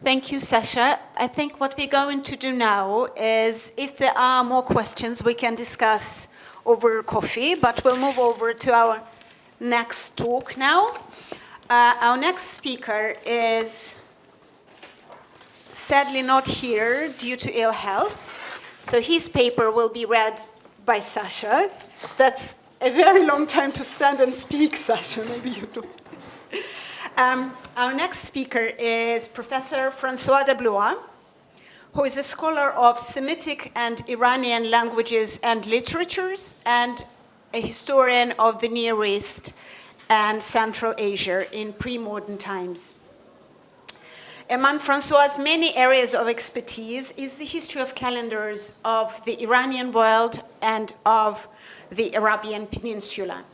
Thank you, Sacha. I think what we're going to do now is, if there are more questions, we can discuss over coffee, but we'll move over to our next talk now. Our next speaker is sadly not here due to ill health, so his paper will be read by Sacha. That's a very long time to stand and speak, Sacha. Maybe you do. Our next speaker is Professor François de Blois, who is a scholar of Semitic and Iranian languages and literatures, and a historian of the Near East and Central Asia in pre-modern times. Among François' many areas of expertise is the history of calendars of the Iranian world and of the Arabian Peninsula.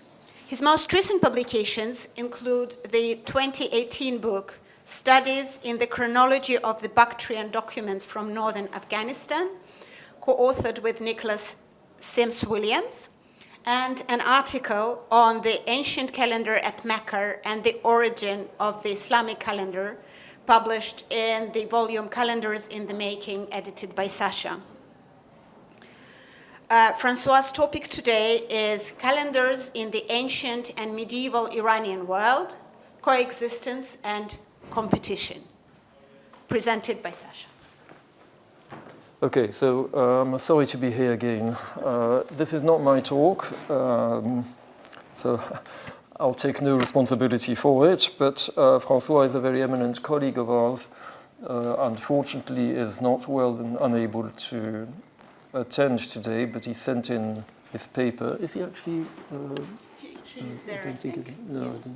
His most recent publications include the 2018 book, Studies in the Chronology of the Bactrian Documents from Northern Afghanistan, co-authored with Nicholas Sims-Williams, and an article on the ancient calendar at Mecca and the origin of the Islamic calendar, published in the volume Calendars in the Making, edited by Sacha. François' topic today is calendars in the ancient and medieval Iranian world, coexistence and competition, presented by Sacha. Okay, so sorry to be here again. This is not my talk, so I'll take no responsibility for it, but François is a very eminent colleague of ours, unfortunately is not well and unable to attend today, but he sent in his paper. Is he actually? He's there, I think. No, yeah.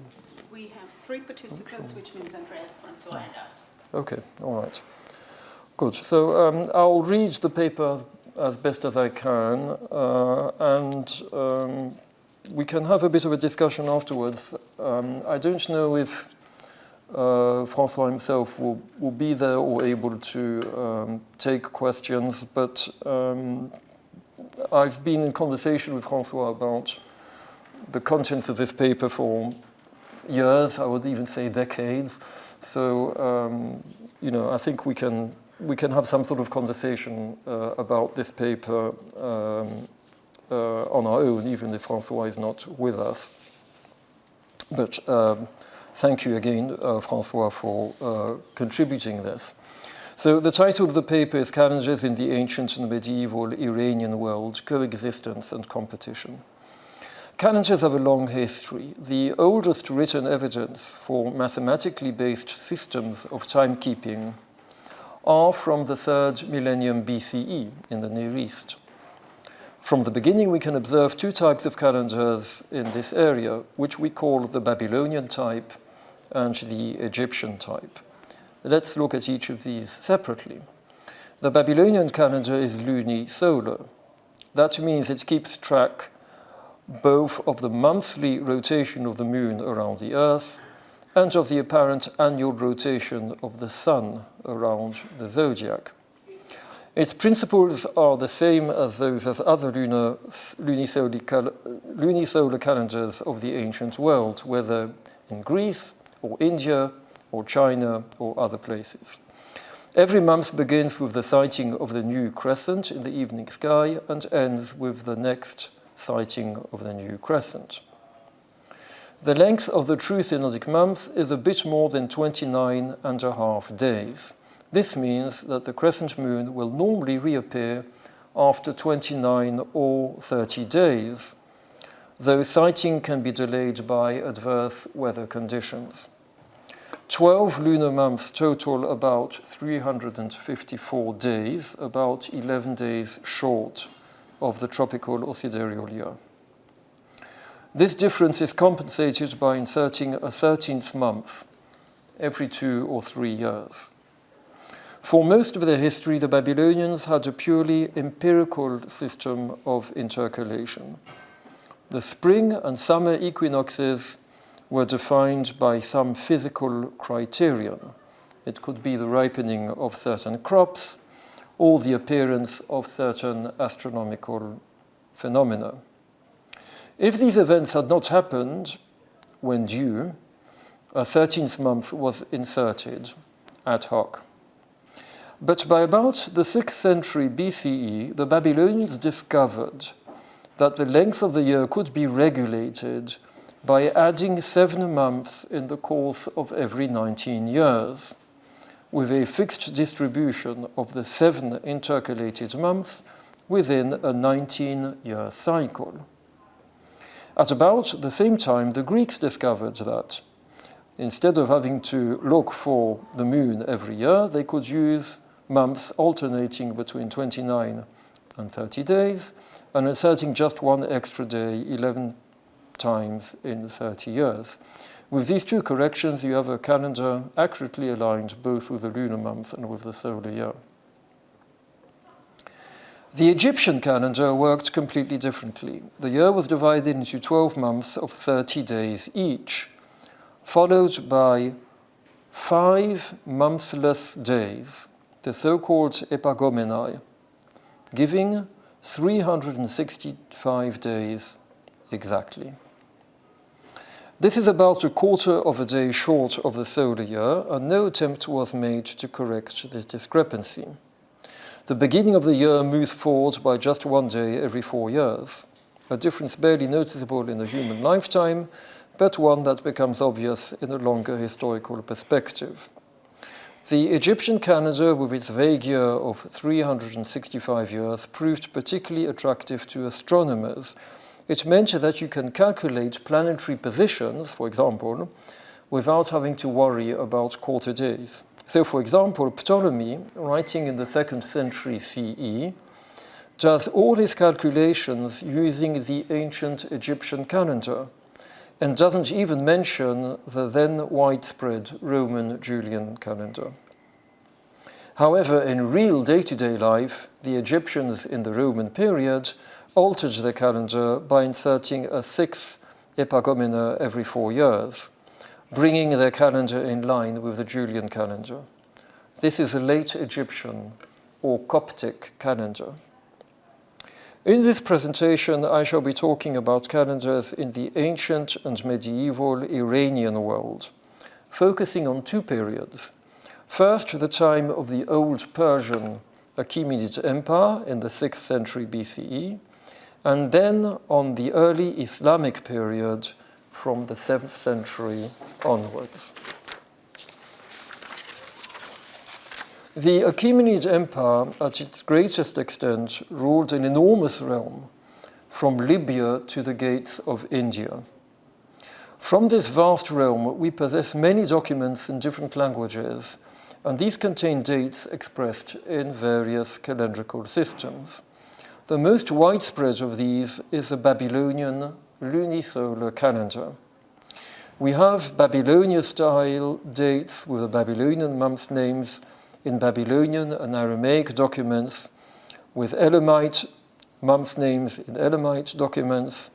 We have 3 participants, which means Andreas, François, and us. Okay, all right. Good. So I'll read the paper as best as I can, and we can have a bit of a discussion afterwards. I don't know if François himself will be there or able to take questions, but I've been in conversation with François about the contents of this paper for years, I would even say decades. So, you know, I think we can have some sort of conversation about this paper on our own, even if François is not with us. But thank you again, François, for contributing this. So the title of the paper is Calendars in the Ancient and Medieval Iranian World, Coexistence and Competition. Calendars have a long history. The oldest written evidence for mathematically based systems of timekeeping are from the 3rd millennium BCE in the Near East. From the beginning, we can observe 2 types of calendars in this area, which we call the Babylonian type and the Egyptian type. Let's look at each of these separately. The Babylonian calendar is lunisolar. That means it keeps track both of the monthly rotation of the moon around the Earth and of the apparent annual rotation of the sun around the zodiac. Its principles are the same as those as other lunisolar calendars of the ancient world, whether in Greece or India or China or other places. Every month begins with the sighting of the new crescent in the evening sky and ends with the next sighting of the new crescent. The length of the true synodic month is a bit more than 29.5 days. This means that the crescent moon will normally reappear after 29 or 30 days, though sighting can be delayed by adverse weather conditions. 12 lunar months total about 354 days, about 11 days short of the tropical or sidereal year. This difference is compensated by inserting a 13th month every 2 or 3 years. For most of their history, the Babylonians had a purely empirical system of intercalation. The spring and summer equinoxes were defined by some physical criterion. It could be the ripening of certain crops or the appearance of certain astronomical phenomena. If these events had not happened when due, a 13th month was inserted ad hoc. But by about the 6th century BCE, the Babylonians discovered that the length of the year could be regulated by adding 7 months in the course of every 19 years, with a fixed distribution of the 7 intercalated months within a 19-year cycle. At about the same time, the Greeks discovered that instead of having to look for the moon every year, they could use months alternating between 29 and 30 days and inserting just 1 extra day 11 times in 30 years. With these 2 corrections, you have a calendar accurately aligned both with the lunar month and with the solar year. The Egyptian calendar worked completely differently. The year was divided into 12 months of 30 days each, followed by 5 monthless days, the so-called epagomenai, giving 365 days exactly. This is about a quarter of a day short of the solar year, and no attempt was made to correct this discrepancy. The beginning of the year moves forward by just 1 day every 4 years, a difference barely noticeable in a human lifetime, but one that becomes obvious in a longer historical perspective. The Egyptian calendar, with its vague year of 365 years, proved particularly attractive to astronomers. It meant that you can calculate planetary positions, for example, without having to worry about quarter days. So, for example, Ptolemy, writing in the 2nd century CE, does all his calculations using the ancient Egyptian calendar and doesn't even mention the then widespread Roman Julian calendar. However, in real day-to-day life, the Egyptians in the Roman period altered their calendar by inserting a 6th epagomena every 4 years, bringing their calendar in line with the Julian calendar. This is a late Egyptian or Coptic calendar. In this presentation, I shall be talking about calendars in the ancient and medieval Iranian world, focusing on 2 periods. First, the time of the Old Persian Achaemenid Empire in the 6th century BCE, and then on the early Islamic period from the 7th century onwards. The Achaemenid Empire, at its greatest extent, ruled an enormous realm, from Libya to the gates of India. From this vast realm, we possess many documents in different languages, and these contain dates expressed in various calendrical systems. The most widespread of these is the Babylonian lunisolar calendar. We have Babylonia-style dates with the Babylonian month names in Babylonian and Aramaic documents, with Elamite month names in Elamite documents,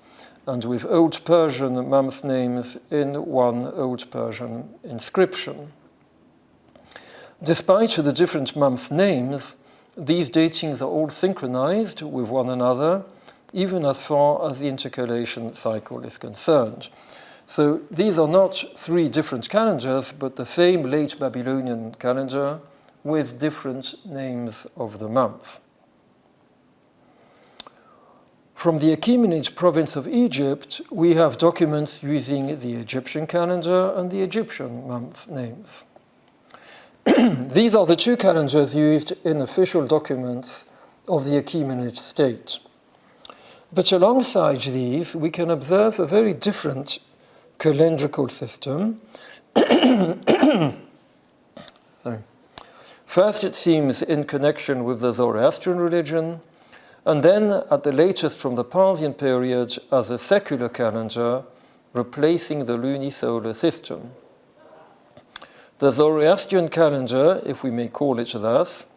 and with Old Persian month names in one Old Persian inscription. Despite the different month names, these datings are all synchronized with one another, even as far as the intercalation cycle is concerned. So these are not 3 different calendars, but the same late Babylonian calendar with different names of the month. From the Achaemenid province of Egypt, we have documents using the Egyptian calendar and the Egyptian month names. These are the 2 calendars used in official documents of the Achaemenid state. But alongside these, we can observe a very different calendrical system. First, it seems in connection with the Zoroastrian religion, and then at the latest from the Parthian period as a secular calendar, replacing the lunisolar system. The Zoroastrian calendar, if we may call it thus,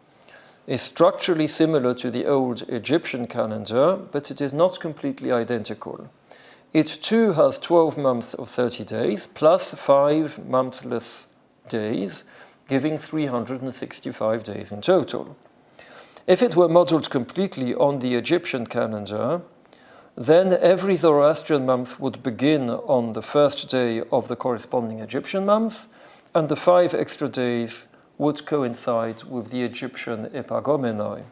is structurally similar to the old Egyptian calendar, but it is not completely identical. It too has 12 months of 30 days, plus 5 monthless days, giving 365 days in total. If it were modeled completely on the Egyptian calendar, then every Zoroastrian month would begin on the first day of the corresponding Egyptian month, and the 5 extra days would coincide with the Egyptian epagomenai.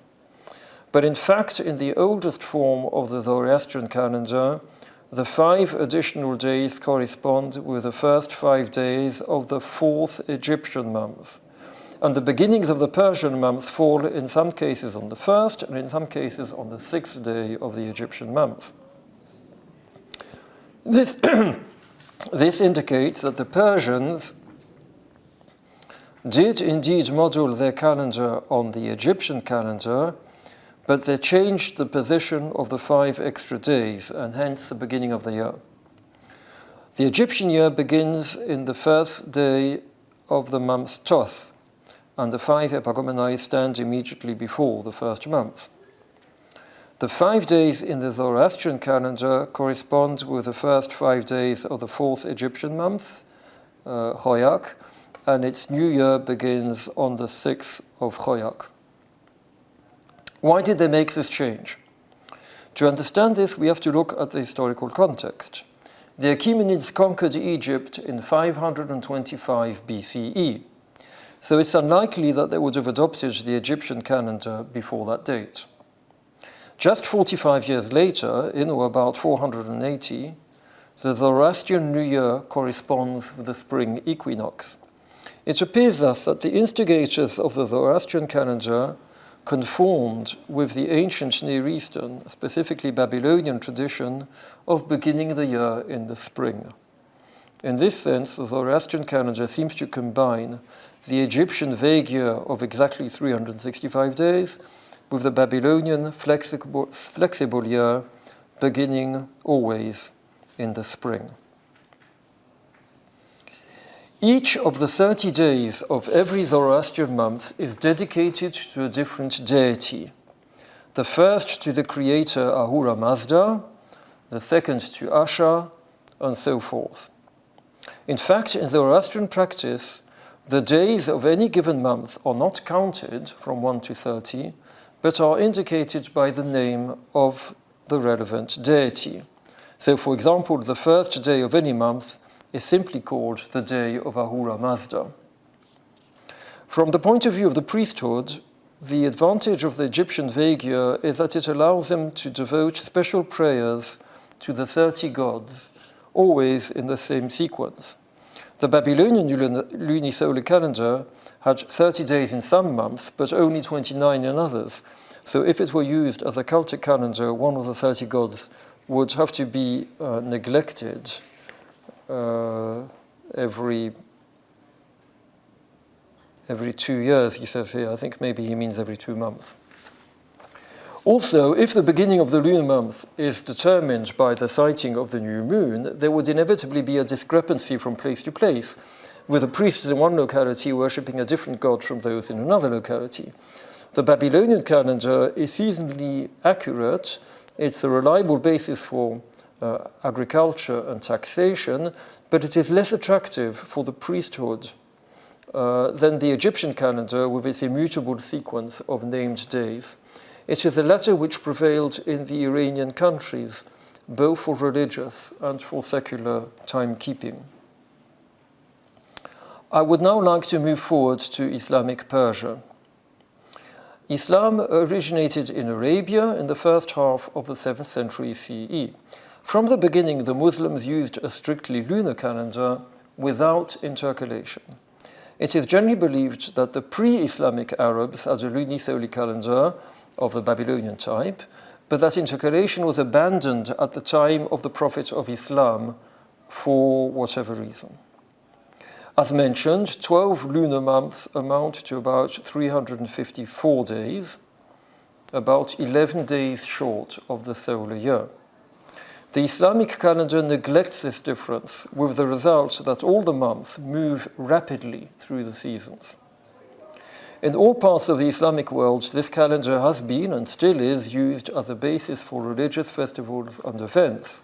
But in fact, in the oldest form of the Zoroastrian calendar, the 5 additional days correspond with the first 5 days of the 4th Egyptian month. And the beginnings of the Persian month fall in some cases on the 1st and in some cases on the 6th day of the Egyptian month. This, this indicates that the Persians did indeed model their calendar on the Egyptian calendar, but they changed the position of the 5 extra days, and hence the beginning of the year. The Egyptian year begins in the 1st day of the month Toth, and the 5 epagomenai stand immediately before the 1st month. The 5 days in the Zoroastrian calendar correspond with the first 5 days of the 4th Egyptian month, Choyak, and its new year begins on the 6th of Choyak. Why did they make this change? To understand this, we have to look at the historical context. The Achaemenids conquered Egypt in 525 BCE, so it's unlikely that they would have adopted the Egyptian calendar before that date. Just 45 years later, in or about 480, the Zoroastrian New Year corresponds with the spring equinox. It appears thus that the instigators of the Zoroastrian calendar conformed with the ancient Near Eastern, specifically Babylonian tradition of beginning the year in the spring. In this sense, the Zoroastrian calendar seems to combine the Egyptian vague year of exactly 365 days with the Babylonian flexible year beginning always in the spring. Each of the 30 days of every Zoroastrian month is dedicated to a different deity. The first to the creator Ahura Mazda, the second to Asha, and so forth. In fact, in Zoroastrian practice, the days of any given month are not counted from 1 to 30, but are indicated by the name of the relevant deity. So, for example, the first day of any month is simply called the day of Ahura Mazda. From the point of view of the priesthood, the advantage of the Egyptian vague year is that it allows them to devote special prayers to the 30 gods, always in the same sequence. The Babylonian lunisolar calendar had 30 days in some months, but only 29 in others. So if it were used as a cultic calendar, one of the 30 gods would have to be neglected every 2 years, he says here. I think maybe he means every 2 months. Also, if the beginning of the lunar month is determined by the sighting of the new moon, there would inevitably be a discrepancy from place to place, with the priests in one locality worshipping a different god from those in another locality. The Babylonian calendar is seasonally accurate. It's a reliable basis for agriculture and taxation, but it is less attractive for the priesthood than the Egyptian calendar with its immutable sequence of named days. It is the latter which prevailed in the Iranian countries, both for religious and for secular timekeeping. I would now like to move forward to Islamic Persia. Islam originated in Arabia in the first half of the 7th century CE. From the beginning, the Muslims used a strictly lunar calendar without intercalation. It is generally believed that the pre-Islamic Arabs had a lunisolar calendar of the Babylonian type, but that intercalation was abandoned at the time of the Prophet of Islam for whatever reason. As mentioned, 12 lunar months amount to about 354 days, about 11 days short of the solar year. The Islamic calendar neglects this difference, with the result that all the months move rapidly through the seasons. In all parts of the Islamic world, this calendar has been and still is used as a basis for religious festivals and events,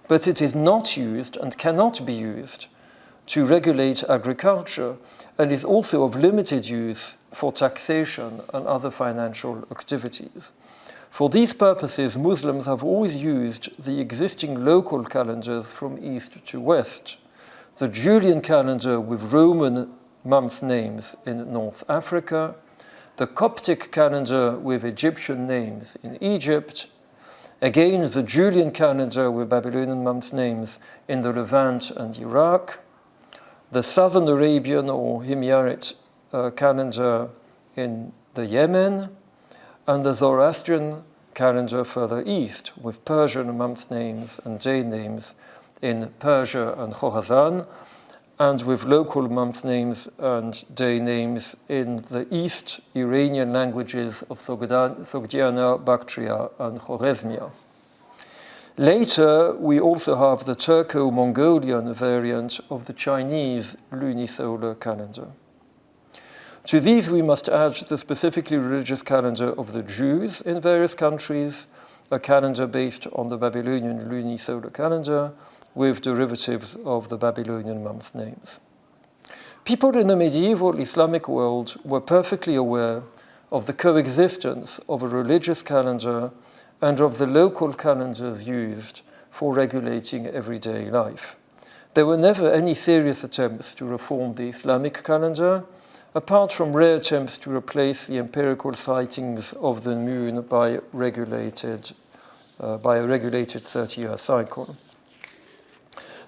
but it is not used and cannot be used to regulate agriculture, and is also of limited use for taxation and other financial activities. For these purposes, Muslims have always used the existing local calendars from east to west. The Julian calendar with Roman month names in North Africa, the Coptic calendar with Egyptian names in Egypt, again the Julian calendar with Babylonian month names in the Levant and Iraq, the Southern Arabian or Himyarite calendar in the Yemen, and the Zoroastrian calendar further east with Persian month names and day names in Persia and Khorasan, and with local month names and day names in the East Iranian languages of Sogdiana, Bactria, and Khwarezmia. Later, we also have the Turco-Mongolian variant of the Chinese lunisolar calendar. To these, we must add the specifically religious calendar of the Jews in various countries, a calendar based on the Babylonian lunisolar calendar, with derivatives of the Babylonian month names. People in the medieval Islamic world were perfectly aware of the coexistence of a religious calendar and of the local calendars used for regulating everyday life. There were never any serious attempts to reform the Islamic calendar, apart from rare attempts to replace the empirical sightings of the moon by a regulated 30-year cycle.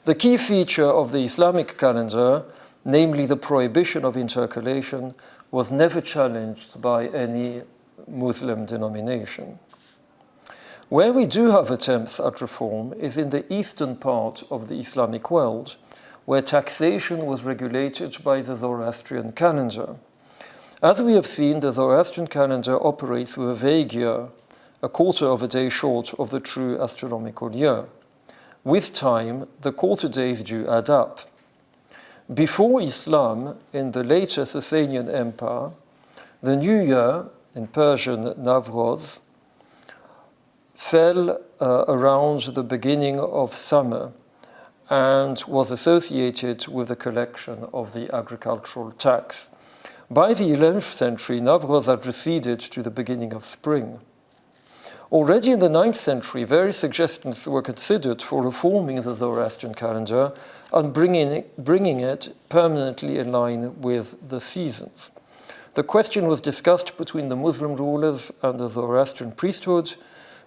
The key feature of the Islamic calendar, namely the prohibition of intercalation, was never challenged by any Muslim denomination. Where we do have attempts at reform is in the eastern part of the Islamic world, where taxation was regulated by the Zoroastrian calendar. As we have seen, the Zoroastrian calendar operates with a vague year, a quarter of a day short of the true astronomical year. With time, the quarter days do add up. Before Islam, in the later Sasanian Empire, the new year, in Persian Navroz, fell around the beginning of summer and was associated with the collection of the agricultural tax. By the 11th century, Navroz had receded to the beginning of spring. Already in the 9th century, various suggestions were considered for reforming the Zoroastrian calendar and bringing it permanently in line with the seasons. The question was discussed between the Muslim rulers and the Zoroastrian priesthood,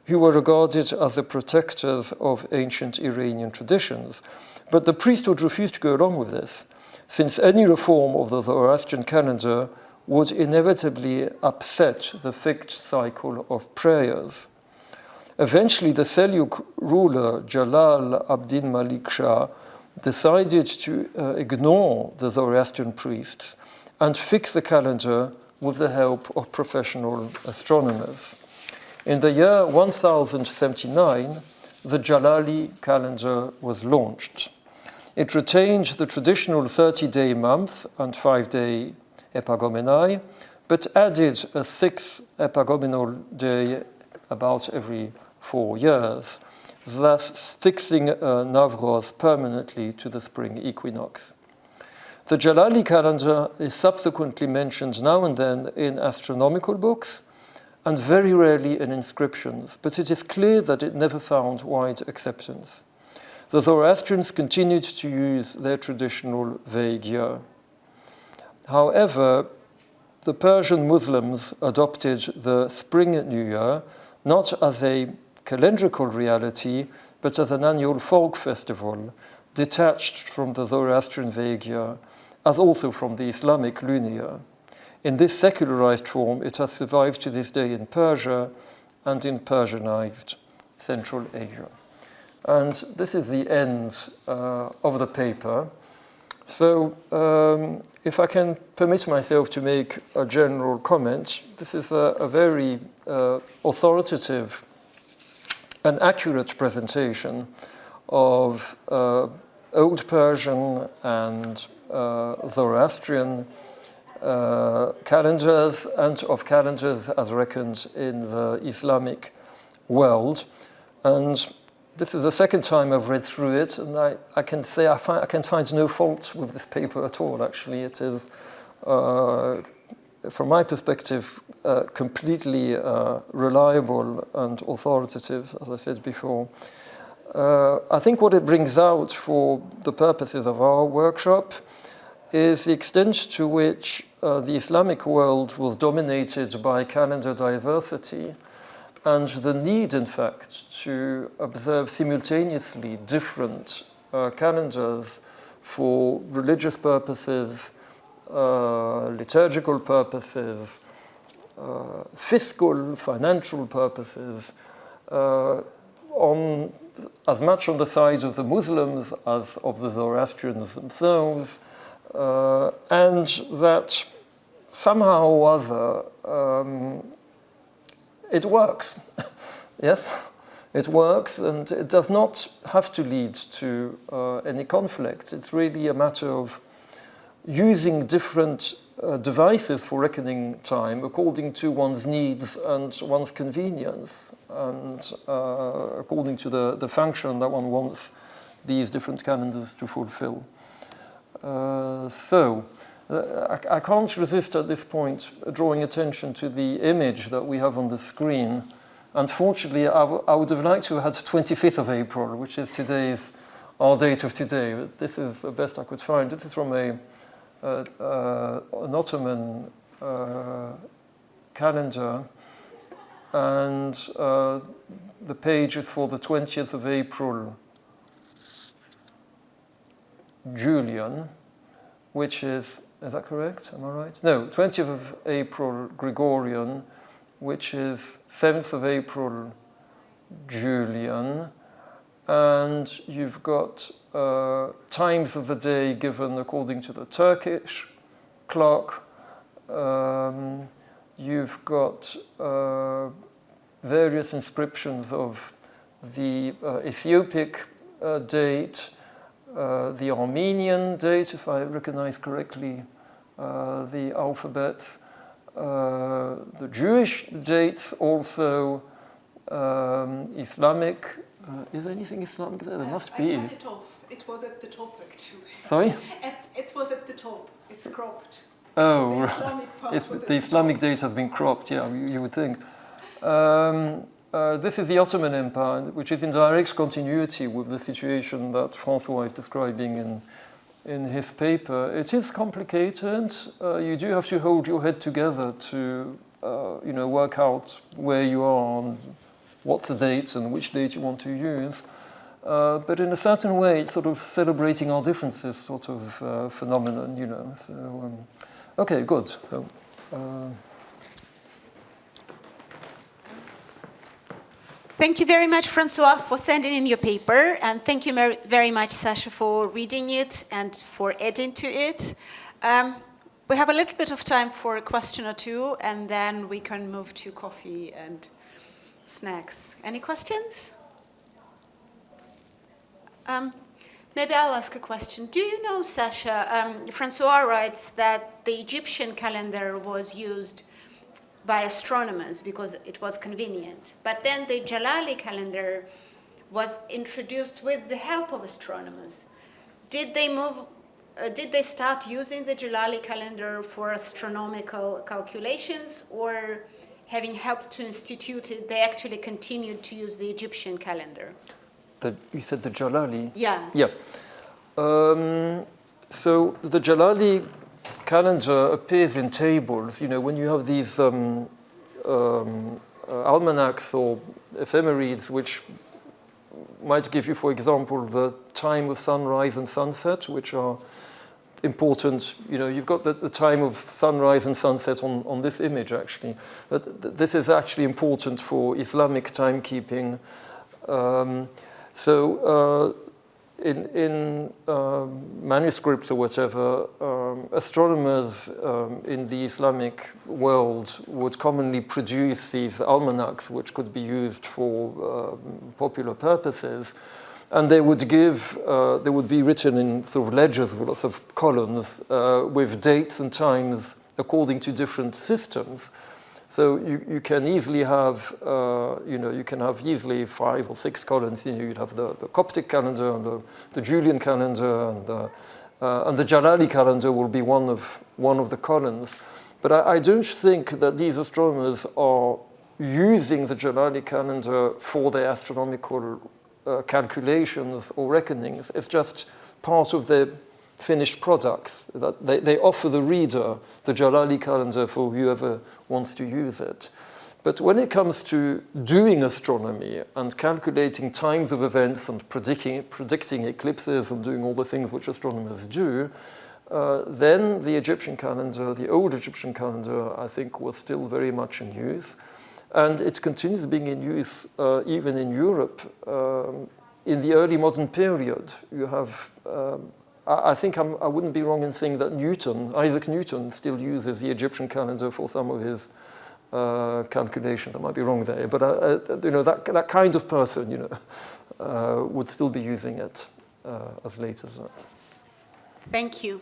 who were regarded as the protectors of ancient Iranian traditions. But the priesthood refused to go along with this, since any reform of the Zoroastrian calendar would inevitably upset the fixed cycle of prayers. Eventually, the Seljuk ruler Jalal Abdin Malik Shah decided to ignore the Zoroastrian priests and fix the calendar with the help of professional astronomers. In the year 1079, the Jalali calendar was launched. It retained the traditional 30-day month and 5-day epagomenai, but added a 6th epagomenal day about every 4 years, thus fixing Navroz permanently to the spring equinox. The Jalali calendar is subsequently mentioned now and then in astronomical books and very rarely in inscriptions, but it is clear that it never found wide acceptance. The Zoroastrians continued to use their traditional vague year. However, the Persian Muslims adopted the Spring New Year not as a calendrical reality, but as an annual folk festival, detached from the Zoroastrian vague year, as also from the Islamic lunar year. In this secularized form, it has survived to this day in Persia and in Persianized Central Asia. And this is the end of the paper. So if I can permit myself to make a general comment, this is a very authoritative and accurate presentation of Old Persian and Zoroastrian calendars and of calendars as reckoned in the Islamic world. And this is the second time I've read through it, and I can say I can find no fault with this paper at all, actually. It is, from my perspective, completely reliable and authoritative, as I said before. I think what it brings out for the purposes of our workshop is the extent to which the Islamic world was dominated by calendar diversity and the need, in fact, to observe simultaneously different calendars for religious purposes, liturgical purposes, fiscal, financial purposes, as much on the side of the Muslims as of the Zoroastrians themselves, and that somehow or other it works. Yes, it works, and it does not have to lead to any conflict. It's really a matter of using different devices for reckoning time according to one's needs and one's convenience, and according to the function that one wants these different calendars to fulfill. I can't resist at this point drawing attention to the image that we have on the screen. Unfortunately, I would have liked to have had 25th of April, which is our date of today. But this is the best I could find. This is from an Ottoman calendar, and the page is for the 20th of April Julian, which is that correct? Am I right? No, 20th of April Gregorian, which is 7th of April Julian, and you've got times of the day given according to the Turkish clock. You've got various inscriptions of the Ethiopic date, the Armenian date, if I recognize correctly the alphabets, the Jewish dates also, Islamic. Is there anything Islamic there? There must be. I cut it off. It was at the top, actually. Sorry? It was at the top. It's cropped. Oh, The Islamic part was at the Islamic date has been cropped, yeah, you would think. This is the Ottoman Empire, which is in direct continuity with the situation that François is describing in his paper. It is complicated. You do have to hold your head together to work out where you are and what's the date and which date you want to use. But in a certain way, it's sort of celebrating our differences sort of phenomenon, So, okay, good. So, Thank you very much, François, for sending in your paper, and thank you very much, Sacha, for reading it and for adding to it. We have a little bit of time for a question or two, and then we can move to coffee and snacks. Any questions? Maybe I'll ask a question. Do you know, Sacha, François writes that the Egyptian calendar was used by astronomers because it was convenient. But then the Jalali calendar was introduced with the help of astronomers. Did they start using the Jalali calendar for astronomical calculations, or having helped to institute it, they actually continued to use the Egyptian calendar? You said the Jalali? Yeah. Yeah. So the Jalali calendar appears in tables. When you have these almanacs or ephemerides, which might give you, for example, the time of sunrise and sunset, which are important. You've got the time of sunrise and sunset on this image, actually. But this is actually important for Islamic timekeeping. In manuscripts or whatever, astronomers in the Islamic world would commonly produce these almanacs, which could be used for popular purposes, and they would be written in sort of ledgers with lots of columns with dates and times according to different systems. So you can easily have, easily 5 or 6 columns. You'd have the Coptic calendar and the Julian calendar, and the Jalali calendar will be one of the columns. But I don't think that these astronomers are using the Jalali calendar for their astronomical calculations or reckonings. It's just part of their finished products. That they offer the reader the Jalali calendar for whoever wants to use it. But when it comes to doing astronomy and calculating times of events and predicting eclipses and doing all the things which astronomers do, then the Egyptian calendar, the old Egyptian calendar, I think was still very much in use. And it continues being in use even in Europe. In the early modern period, you have, I think I wouldn't be wrong in saying that Isaac Newton still uses the Egyptian calendar for some of his calculations. I might be wrong there, but that kind of person, would still be using it as late as that. Thank you.